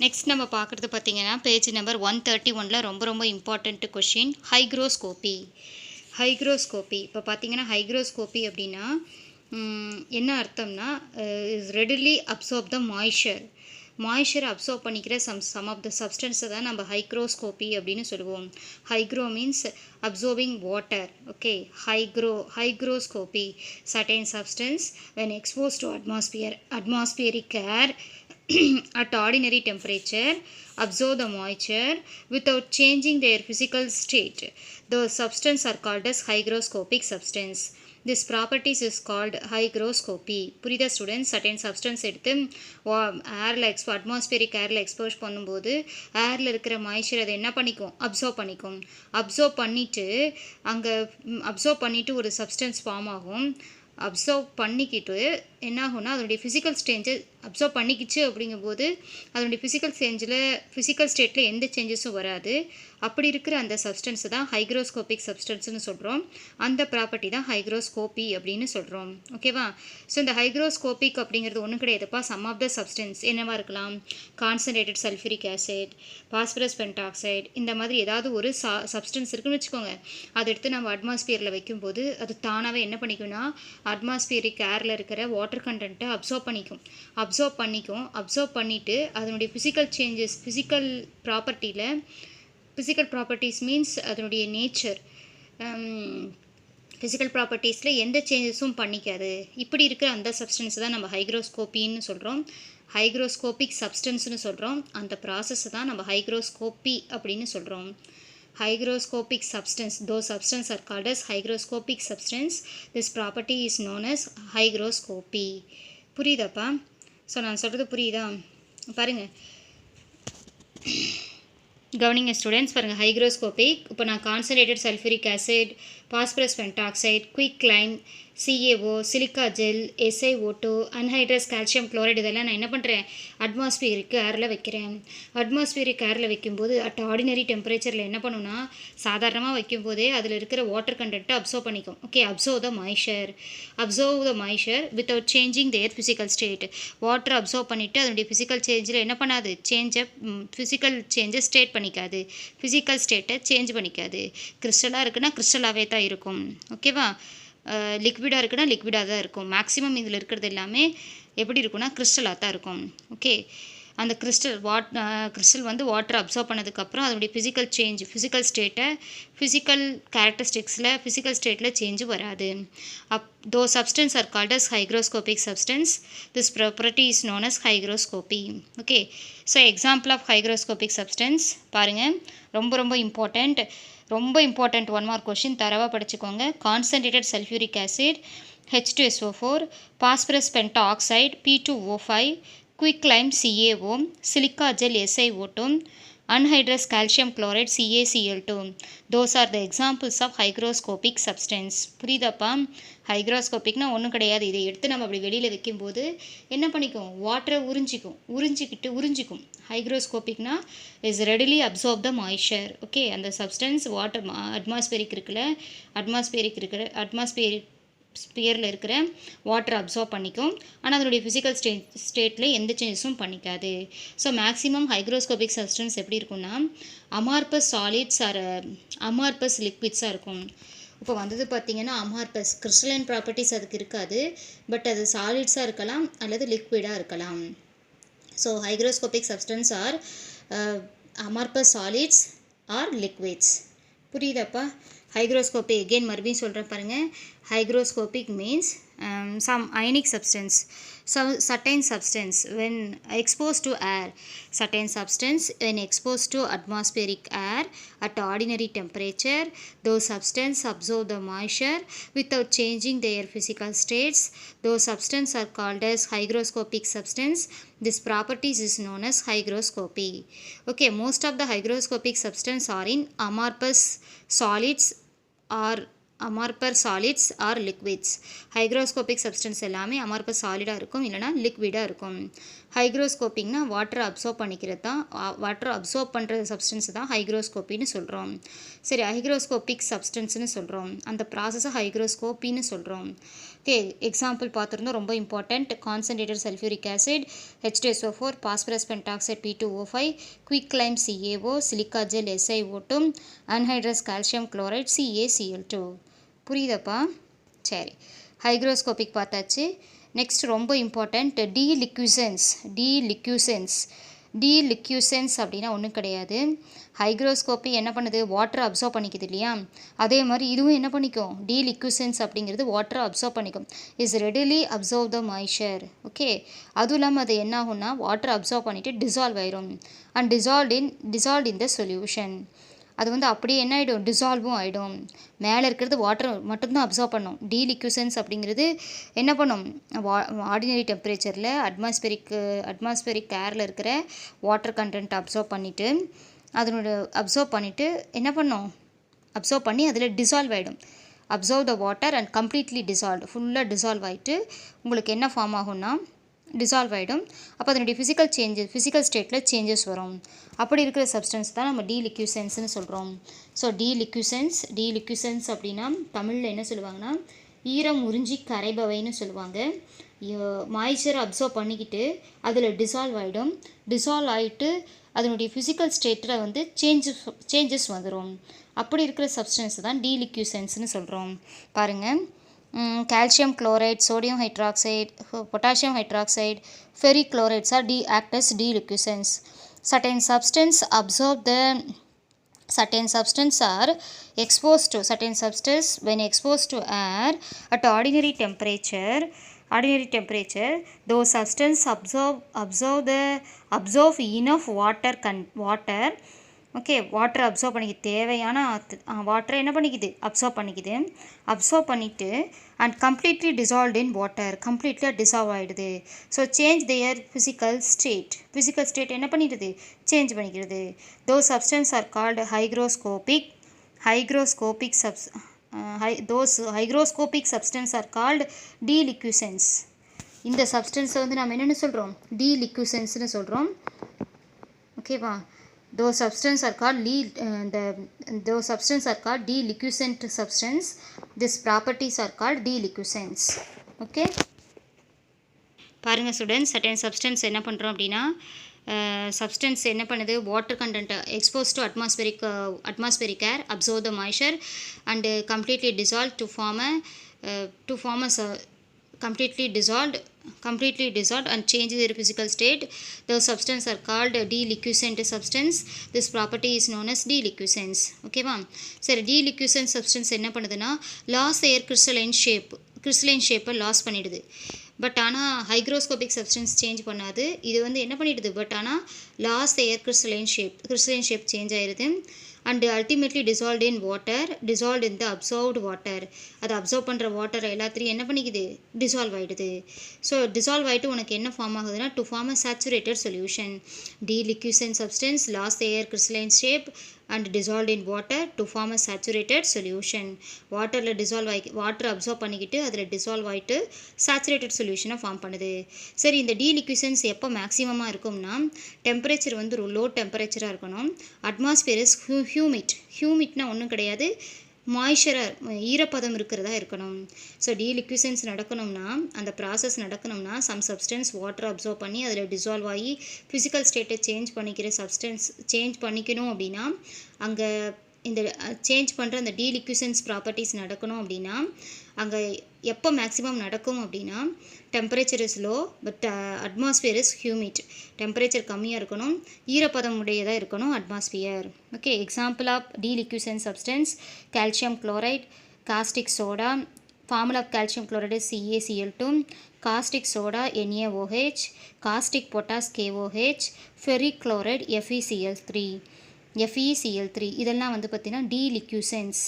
Next நம்ம பார்க்குறது பார்த்திங்கன்னா பேஜ் நம்பர் 131 ரொம்ப இம்பார்ட்டண்ட் கொஷின் ஹைக்ரோஸ்கோப்பி. இப்போ பார்த்திங்கன்னா ஹைக்ரோஸ்கோப்பி அப்படின்னா என்ன அர்த்தம்னா இஸ் ரெடிலி அப்சார்ப் த மாய்ச்சரை அப்சார்ப் பண்ணிக்கிற சம் ஆஃப் த சப்ஸ்டன்ஸை தான் நம்ம ஹைக்ரோஸ்கோப்பி அப்படின்னு சொல்லுவோம். Hygro means absorbing water. Okay, hygroscopy certain substance when exposed to atmospheric air at ordinary temperature absorb the moisture without changing their physical state. Those substances are called as hygroscopic substance. This properties is called hygroscopy. புரியுதா students? certain substance எடுத்து ஏரில் atmospheric ஏரில் expose பண்ணும்போது ஏரில் இருக்கிற moisture அதை என்ன பண்ணிக்கும்? அப்சர்வ் பண்ணிவிட்டு ஒரு சப்ஸ்டன்ஸ் ஃபார்ம் ஆகும். அப்சர்வ் பண்ணிக்கிட்டு என்ன ஆகும்னா அதனுடைய ஃபிசிக்கல் ஸ்டேஞ்சு அப்சர்வ் பண்ணிக்கிச்சு அப்படிங்கும்போது அதனுடைய ஃபிசிக்கல் ஸ்டேட்டில் எந்த சேஞ்சஸும் வராது. அப்படி இருக்கிற அந்த சப்ஸ்டன்ஸை தான் ஹைக்ரோஸ்கோபிக் சப்ஸ்டன்ஸ்னு சொல்கிறோம். அந்த ப்ராப்பர்ட்டி தான் ஹைக்ரோஸ்கோப்பி அப்படின்னு சொல்கிறோம். ஓகேவா? ஸோ இந்த ஹைக்ரோஸ்கோபிக் அப்படிங்கிறது ஒன்றும் கிடையாதுப்பா. சம் ஆஃப் த சப்ஸ்டன்ஸ் என்னவா இருக்கலாம்? Concentrated sulphuric acid, phosphorus pentoxide, இந்த மாதிரி ஏதாவது ஒரு சப்ஸ்டன்ஸ் இருக்குன்னு வச்சுக்கோங்க. அதை எடுத்து நம்ம அட்மாஸ்பியரில் வைக்கும்போது அது தானாகவே என்ன பண்ணிக்கும்னா அட்மாஸ்பியரிக் ஏரில் இருக்கிற வாட்டர் கண்டென்ட்டை அப்சர்வ் பண்ணிவிட்டு அதனுடைய ஃபிசிக்கல் ப்ராப்பர்ட்டிஸ் மீன்ஸ் அதனுடைய நேச்சர், ஃபிசிக்கல் ப்ராப்பர்ட்டிஸில் எந்த சேஞ்சஸும் பண்ணிக்காது. இப்படி இருக்கிற அந்த சப்ஸ்டன்ஸ் தான் நம்ம ஹைக்ரோஸ்கோப்பின்னு சொல்கிறோம். ஹைக்ரோஸ்கோபிக் சப்ஸ்டன்ஸ்னு சொல்கிறோம். அந்த ப்ராசஸை தான் நம்ம ஹைக்ரோஸ்கோப்பி அப்படின்னு சொல்கிறோம். Hygroscopic substance, those substances are called as hygroscopic substance. This property is known as hygroscopy. புரியுதாப்பா? ஸோ நான் சொல்கிறது புரியுதா? பாருங்கள், கவனிங்க ஸ்டூடெண்ட்ஸ். பாருங்கள், ஹைக்ரோஸ்கோபிக் இப்போ நான் concentrated sulphuric acid, phosphorus pentoxide, quick lime, CaO, silica gel, SiO2, anhydrous calcium chloride இதெல்லாம் நான் என்ன பண்ணுறேன்? அட்மாஸ்பியரிக் ஏரில் வைக்கிறேன். அட்மாஸ்பியரிக் ஏரில் வைக்கும்போது அட் ஆர்டினரி டெம்பரேச்சரில் என்ன பண்ணுன்னா சாதாரணமாக வைக்கும்போதே அதில் இருக்கிற வாட்டர் கண்டென்ட்டை அப்சர்வ் பண்ணிக்கும். Okay, absorb the moisture without changing their physical state. Water absorb பண்ணிவிட்டு அதனுடைய ஃபிசிக்கல் சேஞ்சில் என்ன பண்ணாது? ஃபிசிக்கல் சேஞ்சை ஸ்டேட் பண்ணிக்காது. ஃபிசிக்கல் ஸ்டேட்டை சேஞ்ச் பண்ணிக்காது. கிறிஸ்டலாக இருக்குன்னா கிறிஸ்டலாகவே தான் இருக்கும். ஓகேவா? லிக்விடாக இருக்குன்னா லிக்விடாக தான் இருக்கும். மேக்ஸிமம் இதில் இருக்கிறது எல்லாமே எப்படி இருக்குன்னா கிறிஸ்டலாக தான் இருக்கும். ஓகே, அந்த கிறிஸ்டல் வந்து வாட்டர் அப்சர்வ் பண்ணதுக்கப்புறம் அதனுடைய ஃபிசிக்கல் ஸ்டேட்டில் சேஞ்சு வராது. Those substance are called as hygroscopic substance. This property is known as hygroscopy. Okay, so example of hygroscopic substance பாருங்கள், ரொம்ப இம்பார்ட்டண்ட் 1 மார்க் கொஷின், தரவாக படிச்சுக்கோங்க. Concentrated sulphuric acid H2SO4, phosphorus pentoxide P2O5, quick lime CaO, silica gel SiO2, anhydrous calcium chloride CaCl2. Those are the examples of hygroscopic substance. புரியுதாப்பா? ஹைக்ரோஸ்கோபிக்னா ஒன்றும் கிடையாது. இதை எடுத்து நம்ம அப்படி வெளியில் வைக்கும்போது என்ன பண்ணிக்கும்? வாட்டரை உறிஞ்சிக்கும். ஹைக்ரோஸ்கோபிக்னா is readily absorb the moisture. Okay, அந்த சப்ஸ்டன்ஸ் வாட்டர் அட்மாஸ்பியரில் இருக்கிற வாட்டர் அப்சார்ப் பண்ணிக்கும். ஆனால் அதனுடைய ஃபிசிக்கல் ஸ்டேட்டில் எந்த சேஞ்சஸும் பண்ணிக்காது. ஸோ மேக்ஸிமம் ஹைக்ரோஸ்கோபிக் சப்ஸ்டன்ஸ் எப்படி இருக்குன்னா அமார்பஸ் சாலிட்ஸ் ஆர் அமார்பஸ் லிக்விட்ஸாக இருக்கும். இப்போ வந்தது பார்த்திங்கன்னா அமார்பஸ் கிறிஸ்டலைன் ப்ராப்பர்ட்டிஸ் அதுக்கு இருக்காது. பட் அது சாலிட்ஸாக இருக்கலாம் அல்லது லிக்விடாக இருக்கலாம். So hygroscopic substance are amorphous solids or liquids. புரியுதாப்பா? ஹைக்ரோஸ்கோபி again மறுபடியும் சொல்கிறேன் பாருங்கள். Hygroscopic means some ionic substance, certain substance when exposed to air, atmospheric air at ordinary temperature, those substance absorb the moisture without changing their physical states. Those substance are called as hygroscopic substance. This properties is known as hygroscopy. Okay, most of the hygroscopic substance are in amorphous solids or liquids. Hygroscopic substance எல்லாமே amorphous சாலிடாக இருக்கும், இல்லைனா லிக்விடாக இருக்கும். ஹைக்ரோஸ்கோப்பிங்னா வாட்டரை observe பண்ணிக்கிறது தான். வாட்டரை observe பண்ணுற சப்ஸ்டன்ஸ் தான் ஹைக்ரோஸ்கோப்பின்னு சொல்கிறோம். சரி, ஹைக்ரோஸ்கோபிக் சப்ஸ்டன்ஸ்னு சொல்கிறோம். அந்த ப்ராசஸை ஹைக்ரோஸ்கோப்பின்னு சொல்கிறோம். ஓகே எக்ஸாம்பிள் பார்த்துருந்தோம் ரொம்ப important. Concentrated sulphuric acid, H2SO4, phosphorus pentoxide P2O5, quick lime CaO, silica gel SiO2, anhydrous calcium chloride CaCl2. புரியுதாப்பா? சரி, ஹைக்ரோஸ்கோபிக் பார்த்தாச்சு. நெக்ஸ்ட் ரொம்ப இம்பார்ட்டண்ட் டீலிக்யூசன்ஸ் அப்படின்னா ஒன்றும் கிடையாது. ஹைக்ரோஸ்கோப்பி என்ன பண்ணுது, வாட்டரை அப்சர்வ் பண்ணிக்குது இல்லையா, அதே மாதிரி இதுவும் என்ன பண்ணிக்கும், டீலிக்யூசன்ஸ் அப்படிங்கிறது வாட்டரை அப்சர்வ் பண்ணிக்கும். Is readily observe the moisture. Okay, அதுவும் இல்லாமல் அது என்ன ஆகும்னா வாட்டரை அப்சர்வ் பண்ணிவிட்டு டிசால்வ் ஆயிடும். And dissolve in the solution. அது வந்து அப்படியே என்ன ஆகிடும், டிசால்வும் ஆகிடும். மேலே இருக்கிறது வாட்டர் மட்டும்தான் அப்சர்வ் பண்ணும். டீலிக்யூசன்ஸ் அப்படிங்கிறது என்ன பண்ணும், ஆர்டினரி டெம்பரேச்சரில் அட்மாஸ்பெரிக் ஏரில் இருக்கிற வாட்டர் கண்டென்ட் அப்சர்வ் பண்ணிவிட்டு என்ன பண்ணும், அப்சர்வ் பண்ணி அதில் டிசால்வ் ஆகிடும். Observe the water and completely dissolve, ஃபுல்லாக டிசால்வ் ஆகிட்டு உங்களுக்கு என்ன ஃபார்ம் ஆகும்னா டிசால்வ் ஆகிடும். அப்போ அதனுடைய ஃபிசிக்கல் ஸ்டேட்டில் சேஞ்சஸ் வரும். அப்படி இருக்கிற சப்ஸ்டன்ஸ் தான் நம்ம டீலிக்யூசன்ஸ்னு சொல்கிறோம். ஸோ டீலிக்யூசன்ஸ் அப்படின்னா தமிழில் என்ன சொல்லுவாங்கன்னா ஈரம் உறிஞ்சி கரைபவைன்னு சொல்லுவாங்க. மாய்ச்சரை அப்சர்வ் பண்ணிக்கிட்டு அதில் டிசால்வ் ஆகிட்டு அதனுடைய ஃபிசிக்கல் ஸ்டேட்டில் வந்து சேஞ்சஸ் வந்துடும். அப்படி இருக்கிற சப்ஸ்டன்ஸ் தான் டீலிக்யூசன்ஸ்னு சொல்கிறோம். பாருங்கள், calcium chloride, sodium hydroxide, potassium hydroxide, ferric chlorides are act as deliquescents. Certain substance are certain substance when exposed to air at ordinary temperature, those substance absorb enough water. Okay, வாட்டரை absorb பண்ணிக்கிது, தேவையான வாட்டரை என்ன பண்ணிக்குது, absorb பண்ணிவிட்டு and completely dissolved in water, கம்ப்ளீட்லியாக dissolve ஆகிடுது. So change their physical state என்ன பண்ணிடுது, சேஞ்ச் பண்ணிக்கிறது. Those substance are called hygroscopic substance are called deliquescents. இந்த சப்ஸ்டன்ஸை வந்து நம்ம என்னென்னு சொல்கிறோம், டீலிக்யூசன்ஸ்னு சொல்கிறோம். ஓகேவா? Those substances are called deliquescent substance. These properties are called deliquescents. Okay, பாருங்கள் ஸ்டூடெண்ட்ஸ், certain substance என்ன பண்ணுறோம் அப்படின்னா substance என்ன பண்ணுது, water content exposed to atmospheric air, absorb the moisture and completely dissolved to form a completely dissolved and change their physical state. Those substances are called deliquescent substance. This property is known as deliquescence. Okay va? சரி, deliquescent substance என்ன பண்ணுதுன்னா loss their crystalline shape loss பண்ணிடுது. But ஆனால் hygroscopic substance change பண்ணாது. இது வந்து என்ன பண்ணிடுது, பட் ஆனால் loss their crystalline shape change ஆயிடுது. And ultimately dissolved in the absorbed water. அதை அப்சர்வ் பண்ணுற வாட்டர் எல்லாத்தையும் என்ன பண்ணிக்குது, டிசால்வ் ஆகிடுது. ஸோ டிசால்வ் ஆகிட்டு உனக்கு என்ன ஃபார்ம் ஆகுதுன்னா to form a saturated solution. Deliquescent substance loss their crystalline shape and dissolved in water to form a saturated solution. Water observe பண்ணிக்கிட்டு அதில் டிசால்வ் ஆகிட்டு சேச்சுரேட்டட் சொல்யூஷனை ஃபார்ம் பண்ணுது. சரி, இந்த டீலிக்யூசன்ஸ் எப்போ மேக்ஸிமமாக இருக்கும்னா டெம்பரேச்சர் வந்து லோ டெம்பரேச்சராக இருக்கணும். அட்மாஸ்பியர் இஸ் ஹியூமிட்னா ஒன்றும் கிடையாது, மாய்ச்சராக ஈரப்பதம் இருக்கிறதா இருக்கணும். ஸோ டீலிக்யூசன்ஸ் நடக்கணும்னா, அந்த ப்ராசஸ் நடக்கணும்னா சம் சப்ஸ்டன்ஸ் வாட்டர் அப்சர்வ் பண்ணி அதில் டிசால்வ் ஆகி ஃபிசிக்கல் ஸ்டேட்டை சேஞ்ச் பண்ணிக்கணும் அப்படின்னா அங்கே இந்த சேஞ்ச் பண்ணுற அந்த டீலிக்யூசன்ஸ் ப்ராப்பர்ட்டிஸ் நடக்கணும் அப்படின்னா அங்கே எப்போ மேக்ஸிமம் நடக்கும் அப்படின்னா temperature is low but atmosphere is humid. Temperature கம்மியாக இருக்கணும், ஈரப்பதம் உடையதாக இருக்கணும் atmosphere. Okay, example of deliquescent substance calcium chloride, caustic soda. Formula of calcium chloride CaCl2, caustic soda NaOH, caustic potash KOH, ferric chloride FeCl3. இதெல்லாம் வந்து பார்த்திங்கன்னா deliquescents.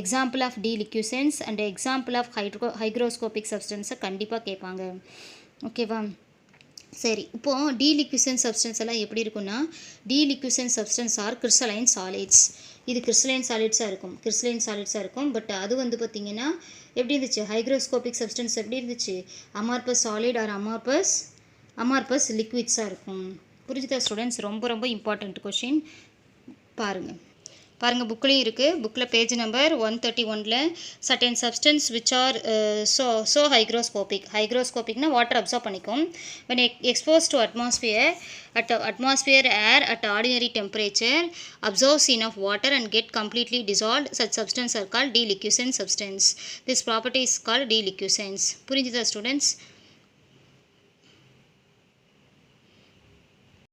Example of deliquescents and example of hygroscopic சப்ஸ்டன்ஸை கண்டிப்பாக கேட்பாங்க. ஓகேவா? சரி, இப்போது டீலிக்யூசன்ட் substance எல்லாம் எப்படி இருக்குன்னா டீலிக்யூசன்ட் சப்ஸ்டன்ஸ் ஆர் கிறிஸ்டலைன் சாலிட்ஸ். இது கிறிஸ்டலைன் சாலிட்ஸாக இருக்கும். பட் அது வந்து பார்த்திங்கன்னா எப்படி இருந்துச்சு, ஹைக்ரோஸ்கோபிக் சப்ஸ்டன்ஸ் எப்படி இருந்துச்சு, அமார்பஸ் சாலிட் ஆர் அமார்பஸ் லிக்விட்ஸாக இருக்கும். புரிஞ்சுதா ஸ்டூடெண்ட்ஸ்? ரொம்ப ரொம்ப இம்பார்ட்டண்ட் கொஷின் பாருங்கள். பாருங்கள் புக்லேயும் இருக்குது. புக்கில் பேஜ் நம்பர் 131ல் certain substance which are so hygroscopic. ஹைக்ரோஸ்கோபிக்னா வாட்டர் அப்சர்வ் பண்ணிக்கும். when exposed to atmosphere air at ordinary temperature absorbs enough water and get completely dissolved. Such substances are called deliquescent substance. This property is called deliquescence. புரிஞ்சுதா students?